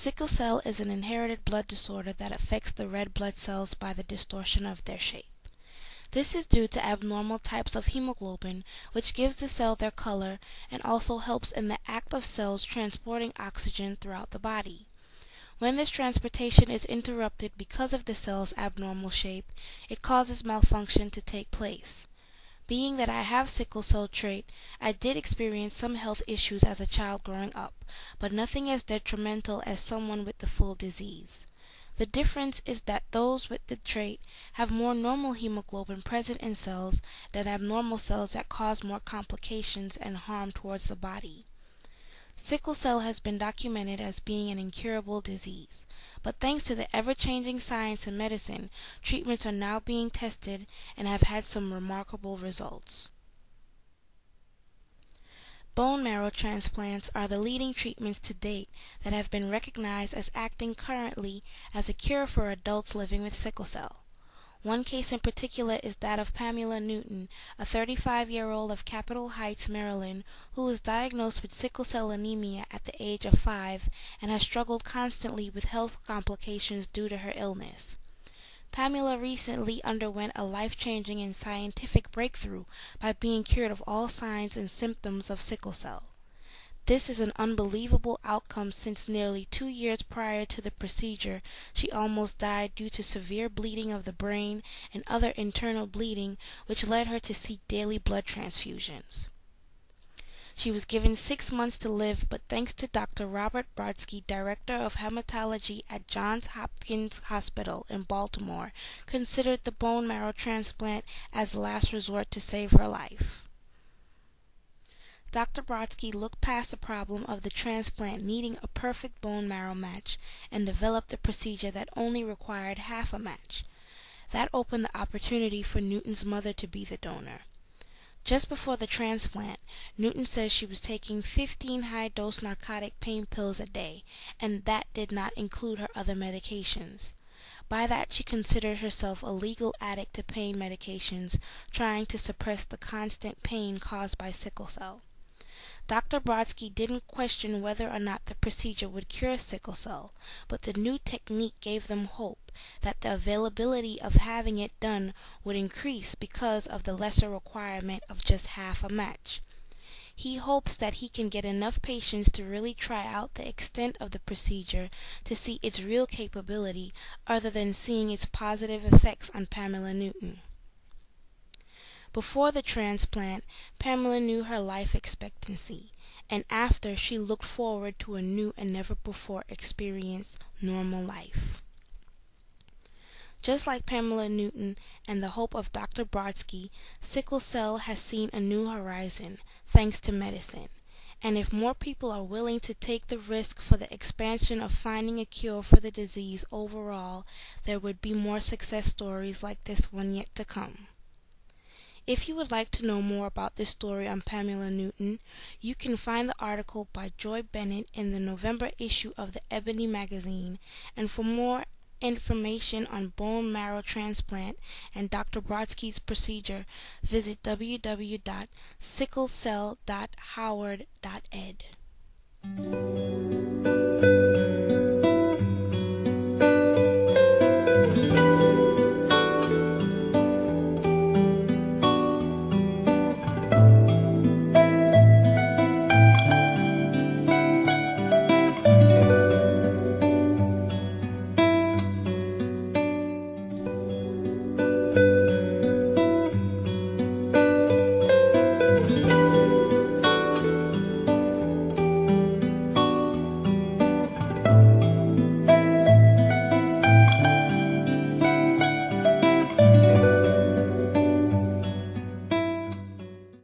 Sickle cell is an inherited blood disorder that affects the red blood cells by the distortion of their shape. This is due to abnormal types of hemoglobin, which gives the cell their color and also helps in the act of cells transporting oxygen throughout the body. When this transportation is interrupted because of the cell's abnormal shape, it causes malfunction to take place. Being that I have sickle cell trait, I did experience some health issues as a child growing up, but nothing as detrimental as someone with the full disease. The difference is that those with the trait have more normal hemoglobin present in cells than abnormal cells that cause more complications and harm towards the body. Sickle cell has been documented as being an incurable disease, but thanks to the ever-changing science and medicine, treatments are now being tested and have had some remarkable results. Bone marrow transplants are the leading treatments to date that have been recognized as acting currently as a cure for adults living with sickle cell. One case in particular is that of Pamela Newton, a 35-year-old of Capitol Heights, Maryland, who was diagnosed with sickle cell anemia at the age of 5 and has struggled constantly with health complications due to her illness. Pamela recently underwent a life-changing and scientific breakthrough by being cured of all signs and symptoms of sickle cell. This is an unbelievable outcome since nearly 2 years prior to the procedure, she almost died due to severe bleeding of the brain and other internal bleeding, which led her to seek daily blood transfusions. She was given 6 months to live, but thanks to Dr. Robert Brodsky, Director of Hematology at Johns Hopkins Hospital in Baltimore, considered the bone marrow transplant as last resort to save her life. Dr. Brodsky looked past the problem of the transplant needing a perfect bone marrow match and developed a procedure that only required half a match. That opened the opportunity for Newton's mother to be the donor. Just before the transplant, Newton says she was taking 15 high-dose narcotic pain pills a day, and that did not include her other medications. By that, she considered herself a legal addict to pain medications, trying to suppress the constant pain caused by sickle cell. Dr. Brodsky didn't question whether or not the procedure would cure sickle cell, but the new technique gave them hope that the availability of having it done would increase because of the lesser requirement of just half a match. He hopes that he can get enough patients to really try out the extent of the procedure to see its real capability other than seeing its positive effects on Pamela Newton. Before the transplant, Pamela knew her life expectancy, and after, she looked forward to a new and never-before experienced normal life. Just like Pamela Newton and the hope of Dr. Brodsky, sickle cell has seen a new horizon, thanks to medicine. And if more people are willing to take the risk for the expansion of finding a cure for the disease overall, there would be more success stories like this one yet to come. If you would like to know more about this story on Pamela Newton, you can find the article by Joy Bennett in the November issue of the Ebony magazine, and for more information on bone marrow transplant and Dr. Brodsky's procedure, visit www.sicklecell.howard.ed.